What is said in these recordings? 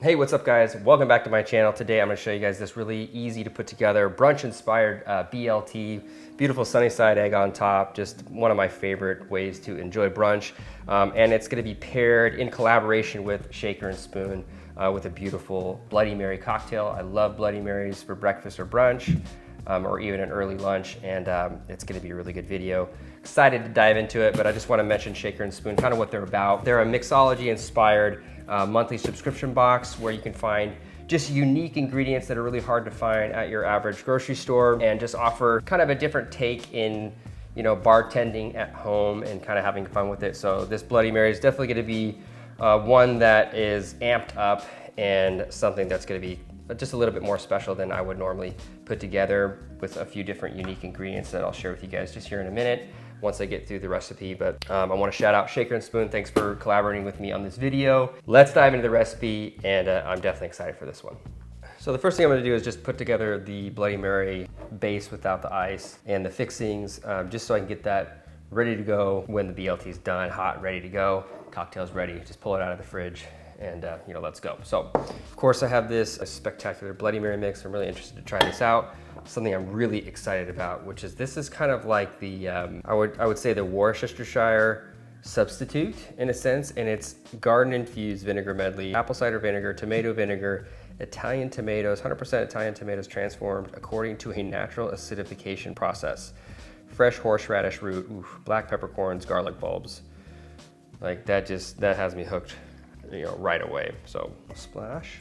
Hey, what's up guys? Welcome back to my channel. Today I'm going to show you guys this really easy to put together brunch inspired BLT, beautiful sunny side egg on top, just one of my favorite ways to enjoy brunch. And it's going to be paired in collaboration with shaker and spoon with a beautiful Bloody Mary cocktail. I love Bloody Marys for breakfast or brunch or even an early lunch, and it's going to be a really good video. Excited to dive into it, but I just want to mention Shaker and Spoon, kind of what they're about. They're a mixology inspired monthly subscription box where you can find just unique ingredients that are really hard to find at your average grocery store, and just offer kind of a different take in, you know, bartending at home and kind of having fun with it. So this Bloody Mary is definitely going to be one that is amped up and something that's going to be just a little bit more special than I would normally put together, with a few different unique ingredients that I'll share with you guys just here in a minute once I get through the recipe. But I want to shout out Shaker and Spoon. Thanks for collaborating with me on this video. Let's dive into the recipe, and I'm definitely excited for this one. So the first thing I'm going to do is just put together the Bloody Mary base without the ice and the fixings, just so I can get that ready to go when the BLT is done, hot, ready to go. Cocktail's ready. Just pull it out of the fridge and you know, let's go. So of course I have this spectacular Bloody Mary mix. I'm really interested to try this out. Something I'm really excited about, which is this is kind of like the I would say the Worcestershire substitute in a sense, and it's garden infused vinegar medley, apple cider vinegar, tomato vinegar, Italian tomatoes, 100% Italian tomatoes transformed according to a natural acidification process, fresh horseradish root, black peppercorns, garlic bulbs. Like that has me hooked, you know, right away. So splash.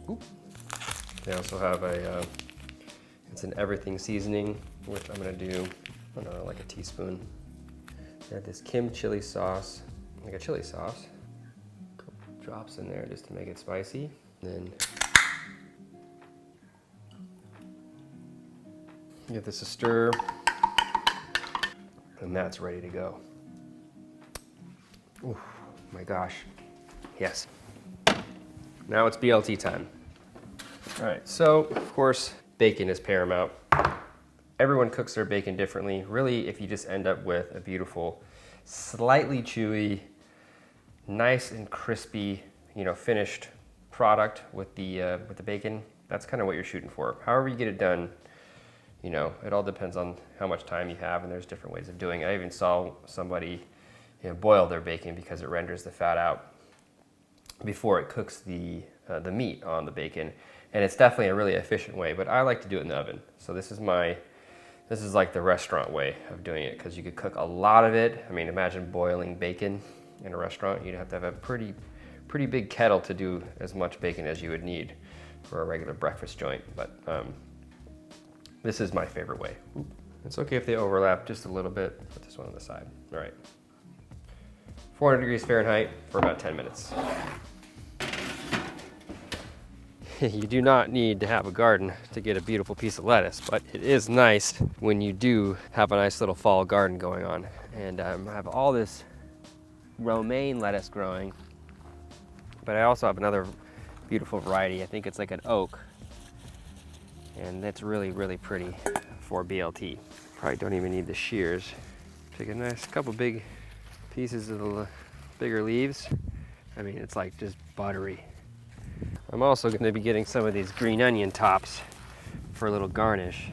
Ooh. They also have a it's an everything seasoning, which I'm gonna do, I don't know, like a teaspoon. They have this Kim chili sauce, like a chili sauce. Couple drops in there just to make it spicy. Then give this a stir, and that's ready to go. Oh my gosh, yes. Now it's BLT time. All right, so of course, bacon is paramount. Everyone cooks their bacon differently. Really, if you just end up with a beautiful, slightly chewy, nice and crispy, you know, finished product with the bacon, that's kind of what you're shooting for. However you get it done, you know, it all depends on how much time you have, and there's different ways of doing it. I even saw somebody, you know, boil their bacon because it renders the fat out before it cooks the meat on the bacon. And it's definitely a really efficient way, but I like to do it in the oven. So this is like the restaurant way of doing it, because you could cook a lot of it. I mean, imagine boiling bacon in a restaurant. You'd have to have a pretty big kettle to do as much bacon as you would need for a regular breakfast joint. But this is my favorite way. It's okay if they overlap just a little bit. Put this one on the side. All right. 400 degrees Fahrenheit for about 10 minutes. You do not need to have a garden to get a beautiful piece of lettuce, but it is nice when you do have a nice little fall garden going on. And I have all this romaine lettuce growing, but I also have another beautiful variety. I think it's like an oak, and that's really, really pretty for BLT. Probably don't even need the shears. Take a nice couple big pieces of the bigger leaves. I mean, it's like just buttery. I'm also going to be getting some of these green onion tops for a little garnish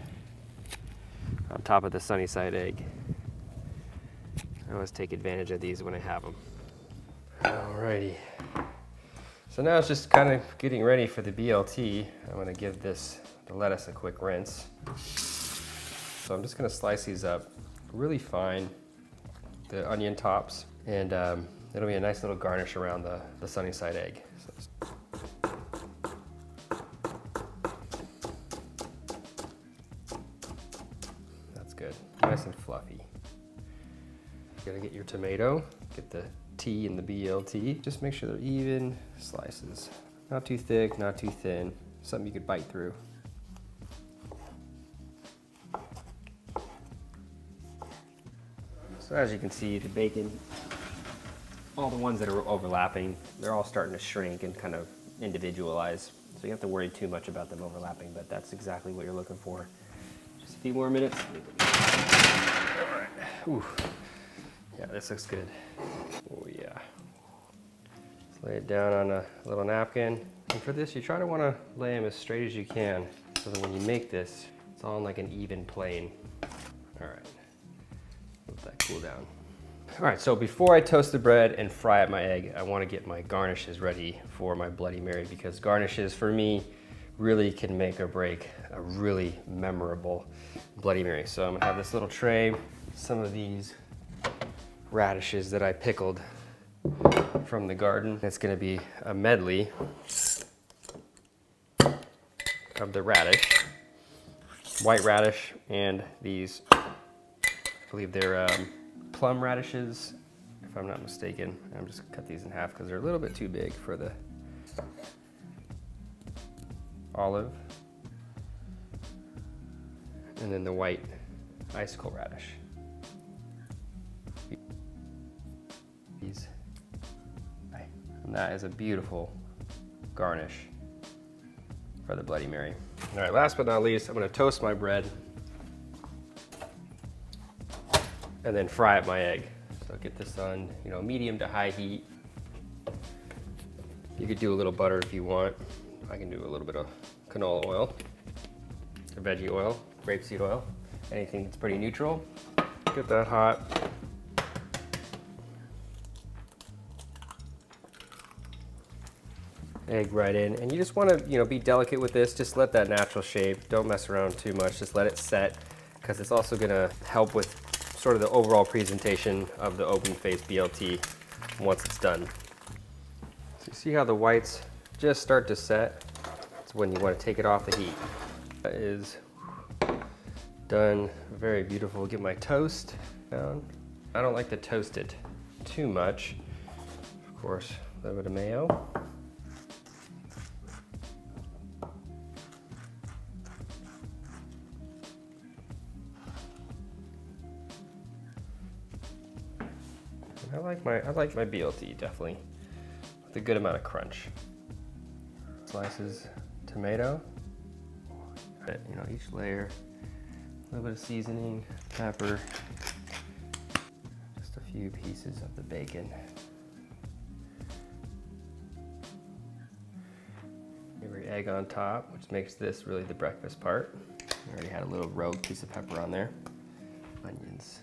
on top of the sunny side egg. I always take advantage of these when I have them. Alrighty. So now it's just kind of getting ready for the BLT. I'm going to give the lettuce a quick rinse. So I'm just going to slice these up really fine, the onion tops, and it'll be a nice little garnish around the sunny side egg. So, good, nice and fluffy. You gotta get your tomato, get the T in the BLT. Just make sure they're even slices. Not too thick, not too thin. Something you could bite through. So as you can see, the bacon, all the ones that are overlapping, they're all starting to shrink and kind of individualize. So you don't have to worry too much about them overlapping, but that's exactly what you're looking for. Just a few more minutes. All right. Ooh. Yeah, this looks good. Oh yeah. Just lay it down on a little napkin. And for this, you try to want to lay them as straight as you can so that when you make this, it's all on like an even plane. All right, let that cool down. All right, so before I toast the bread and fry up my egg, I want to get my garnishes ready for my Bloody Mary, because garnishes for me really can make or break a really memorable Bloody Mary. So I'm gonna have this little tray, some of these radishes that I pickled from the garden. It's gonna be a medley of the radish, white radish, and these, I believe they're plum radishes, if I'm not mistaken. I'm just gonna cut these in half because they're a little bit too big for the olive. And then the white icicle radish. These. And that is a beautiful garnish for the Bloody Mary. All right, last but not least, I'm gonna toast my bread and then fry up my egg. So get this on, medium to high heat. You could do a little butter if you want. I can do a little bit of canola oil, or veggie oil, rapeseed oil, anything that's pretty neutral. Get that hot. Egg right in, and you just want to, be delicate with this. Just let that natural shape. Don't mess around too much. Just let it set, because it's also going to help with sort of the overall presentation of the open-faced BLT once it's done. So you see how the whites just start to set? It's when you want to take it off the heat. That is done. Very beautiful. Get my toast down. I don't like to toast it too much. Of course, a little bit of mayo. I like my BLT definitely with a good amount of crunch. Slices tomato, each layer, a little bit of seasoning, pepper, just a few pieces of the bacon. Every egg on top, which makes this really the breakfast part. I already had a little rogue piece of pepper on there. Onions,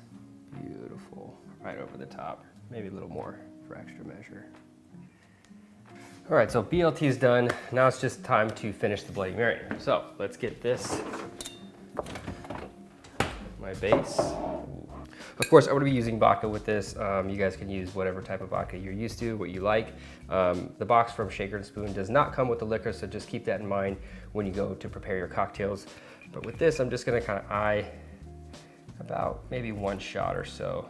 beautiful, right over the top. Maybe a little more for extra measure. All right, so BLT is done. Now it's just time to finish the Bloody Mary. So let's get this, my base. Of course, I'm gonna be using vodka with this. You guys can use whatever type of vodka you're used to, what you like. The box from Shaker & Spoon does not come with the liquor, so just keep that in mind when you go to prepare your cocktails. But with this, I'm just gonna kind of eye about maybe 1 shot or so,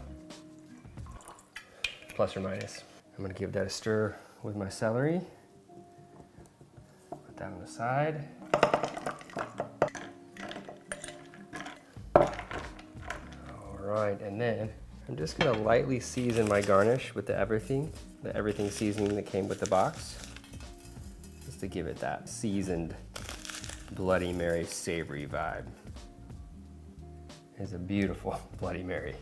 plus or minus. I'm gonna give that a stir with my celery. Put that on the side. All right, and then I'm just gonna lightly season my garnish with the everything seasoning that came with the box, just to give it that seasoned Bloody Mary savory vibe. It's a beautiful Bloody Mary.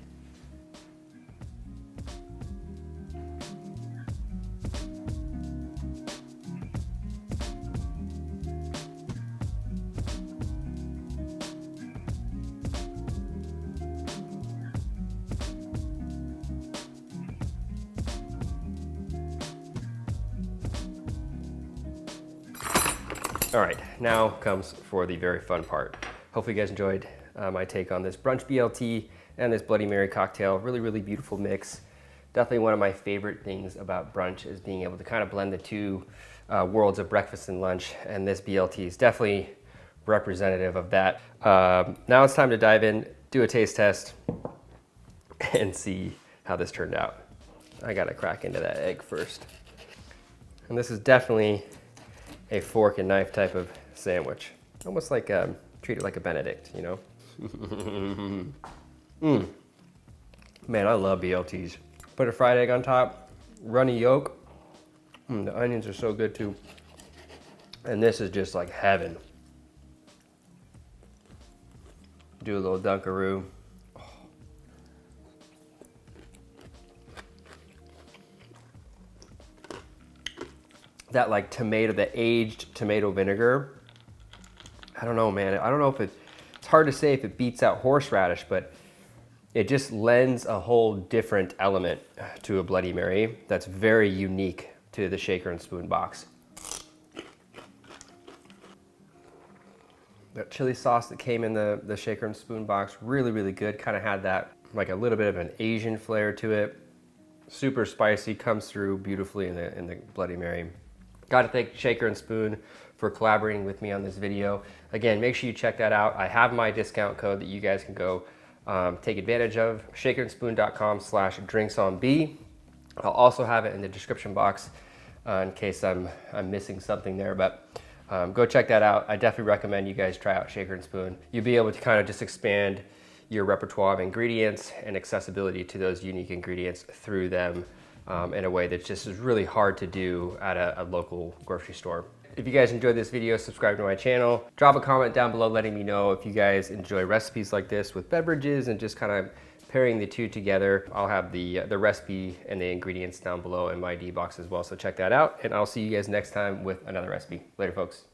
All right, now comes for the very fun part. Hopefully you guys enjoyed my take on this Brunch BLT and this Bloody Mary cocktail. Really, really beautiful mix. Definitely one of my favorite things about brunch is being able to kind of blend the two worlds of breakfast and lunch, and this BLT is definitely representative of that. Now it's time to dive in, do a taste test, and see how this turned out. I gotta crack into that egg first. And this is definitely a fork and knife type of sandwich. Almost like, treat it like a Benedict, you know? Man, I love BLTs. Put a fried egg on top, runny yolk. The onions are so good too. And this is just like heaven. Do a little Dunkaroo. that like tomato, the aged tomato vinegar. I don't know, man. I don't know if it's hard to say if it beats out horseradish, but it just lends a whole different element to a Bloody Mary that's very unique to the shaker and spoon box. That chili sauce that came in the shaker and spoon box, really, really good. Kind of had that, like a little bit of an Asian flair to it. Super spicy, comes through beautifully in the Bloody Mary. Got to thank Shaker and Spoon for collaborating with me on this video. Again, make sure you check that out. I have my discount code that you guys can go take advantage of, shakerandspoon.com/DrinksOnB. I'll also have it in the description box in case I'm missing something there, but go check that out. I definitely recommend you guys try out Shaker and Spoon. You'll be able to kind of just expand your repertoire of ingredients and accessibility to those unique ingredients through them in a way that just is really hard to do at a local grocery store. If you guys enjoyed this video, subscribe to my channel. Drop a comment down below letting me know if you guys enjoy recipes like this with beverages and just kind of pairing the two together. I'll have the recipe and the ingredients down below in my D box as well, so check that out. And I'll see you guys next time with another recipe. Later, folks.